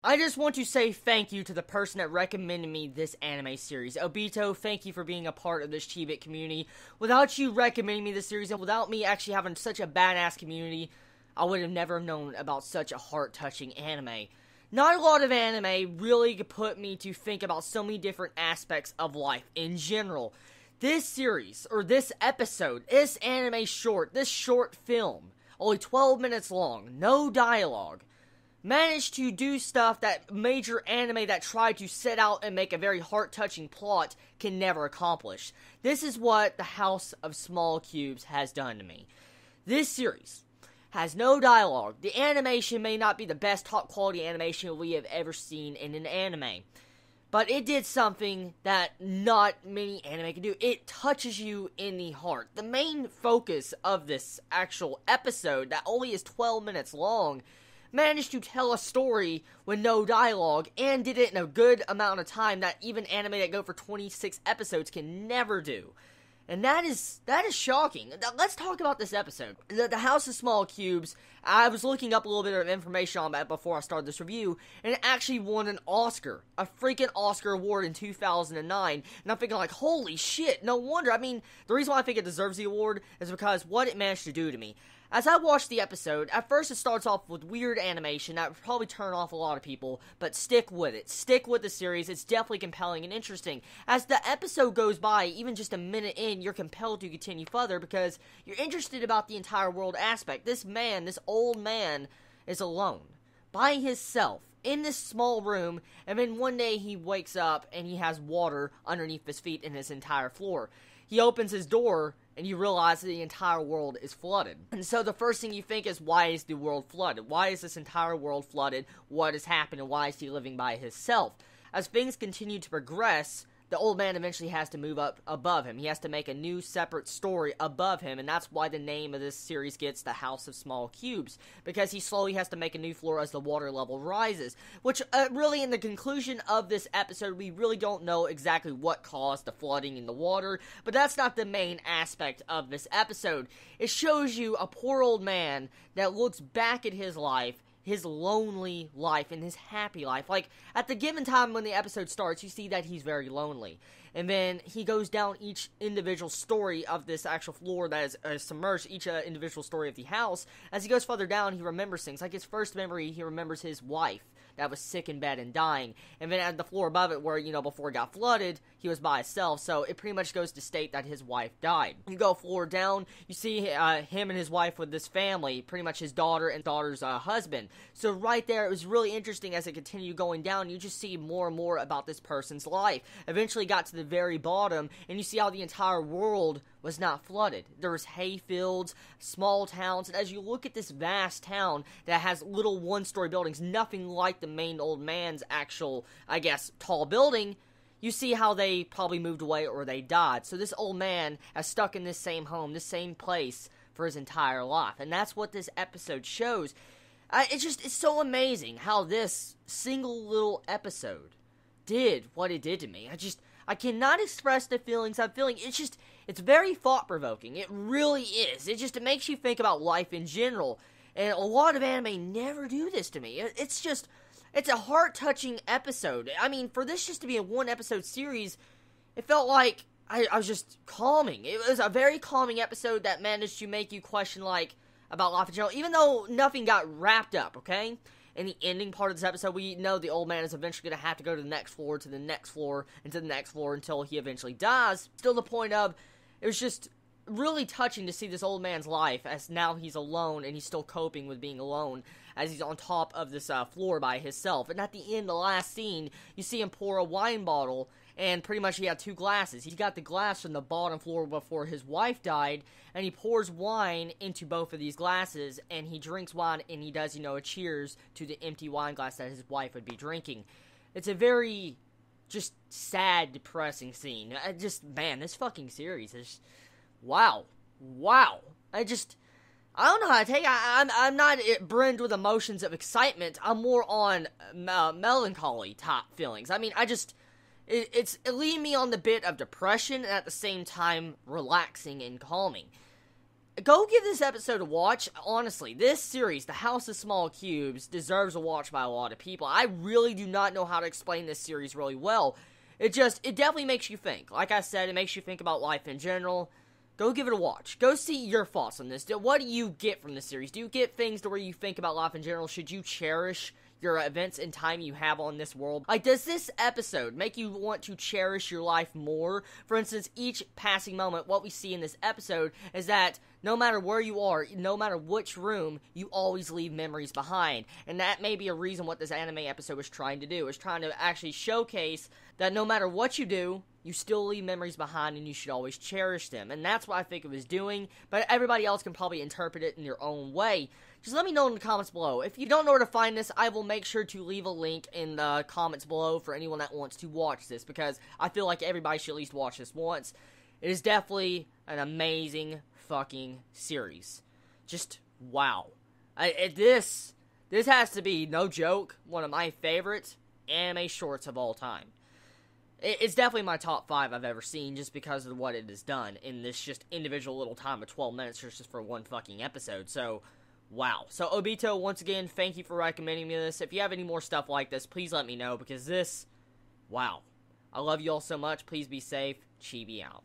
I just want to say thank you to the person that recommended me this anime series. Obito, thank you for being a part of this Chibi community. Without you recommending me this series, and without me actually having such a badass community, I would have never known about such a heart-touching anime. Not a lot of anime really put me to think about so many different aspects of life in general. This series, or this episode, this anime short, this short film, only 12 minutes long, no dialogue, managed to do stuff that major anime that tried to set out and make a very heart-touching plot can never accomplish. This is what the House of Small Cubes has done to me. This series has no dialogue. The animation may not be the best top-quality animation we have ever seen in an anime, but it did something that not many anime can do. It touches you in the heart. The main focus of this actual episode, that only is 12 minutes long, managed to tell a story with no dialogue, and did it in a good amount of time that even anime that go for 26 episodes can never do. And that is shocking. Let's talk about this episode. The House of Small Cubes, I was looking up a little bit of information on that before I started this review, and it actually won an Oscar. A freaking Oscar award in 2009. And I'm thinking like, holy shit, no wonder. I mean, the reason why I think it deserves the award is because what it managed to do to me. As I watched the episode, at first it starts off with weird animation that would probably turn off a lot of people, but stick with it. Stick with the series. It's definitely compelling and interesting. As the episode goes by, even just a minute in, you're compelled to continue further because you're interested about the entire world aspect. This man, this old man, is alone, by himself, in this small room, and then one day he wakes up and he has water underneath his feet and his entire floor. He opens his door, and you realize that the entire world is flooded. And so the first thing you think is, why is the world flooded? Why is this entire world flooded? What has happened, and why is he living by himself? As things continue to progress, the old man eventually has to move up above him. He has to make a new separate story above him, and that's why the name of this series gets the House of Small Cubes, because he slowly has to make a new floor as the water level rises, which really in the conclusion of this episode, we really don't know exactly what caused the flooding in the water, but that's not the main aspect of this episode. It shows you a poor old man that looks back at his life, his lonely life and his happy life. Like, at the given time when the episode starts, you see that he's very lonely. And then he goes down each individual story of this actual floor that is submerged, each individual story of the house. As he goes further down, he remembers things. Like his first memory, he remembers his wife that was sick in bed and dying. And then at the floor above it, where, you know, before it got flooded, he was by himself. So it pretty much goes to state that his wife died. You go floor down, you see him and his wife with this family, pretty much his daughter and daughter's husband. So right there, it was really interesting as it continued going down. You just see more and more about this person's life. Eventually got to the very bottom, and you see how the entire world was not flooded. There was hay fields, small towns, and as you look at this vast town that has little one-story buildings, nothing like the main old man's actual, I guess, tall building, you see how they probably moved away or they died. So this old man is stuck in this same home, this same place for his entire life, and that's what this episode shows. It's so amazing how this single little episode did what it did to me. I cannot express the feelings I'm feeling. It's very thought-provoking. It really is. It makes you think about life in general. And a lot of anime never do this to me. It's a heart-touching episode. I mean, for this just to be a one-episode series, it felt like I was just calming. It was a very calming episode that managed to make you question, like, about life in general, even though nothing got wrapped up, okay? In the ending part of this episode, we know the old man is eventually going to have to go to the next floor, to the next floor, and to the next floor until he eventually dies. Still the point of, it was just really touching to see this old man's life, as now he's alone, and he's still coping with being alone, as he's on top of this floor by himself. And at the end, the last scene, you see him pour a wine bottle, and pretty much he had two glasses. He got the glass from the bottom floor before his wife died, and he pours wine into both of these glasses, and he drinks wine, and he does, a cheers to the empty wine glass that his wife would be drinking. It's a very, just sad, depressing scene. Man, this fucking series is, wow. I don't know how to take it. I'm not brimmed with emotions of excitement. I'm more on melancholy type feelings. I mean, It's leaving me on the bit of depression and at the same time relaxing and calming. Go give this episode a watch. Honestly, this series, The House of Small Cubes, deserves a watch by a lot of people. I really do not know how to explain this series really well. It definitely makes you think. Like I said, it makes you think about life in general. Go give it a watch. Go see your thoughts on this. What do you get from this series? Do you get things to where you think about life in general? Should you cherish your events and time you have on this world? Like, does this episode make you want to cherish your life more? For instance, each passing moment, what we see in this episode is that no matter where you are, no matter which room, you always leave memories behind. And that may be a reason what this anime episode was trying to do, is trying to actually showcase that no matter what you do, you still leave memories behind and you should always cherish them. And that's what I think it was doing, but everybody else can probably interpret it in their own way. Just let me know in the comments below. If you don't know where to find this, I will make sure to leave a link in the comments below for anyone that wants to watch this, because I feel like everybody should at least watch this once. It is definitely an amazing fucking series. Just wow. This has to be, no joke, one of my favorite anime shorts of all time. It's definitely my top 5 I've ever seen, just because of what it has done in this just individual little time of 12 minutes just for one fucking episode. So, wow. So, Obito, once again, thank you for recommending me this. If you have any more stuff like this, please let me know, because this, wow. I love you all so much. Please be safe. Chibi out.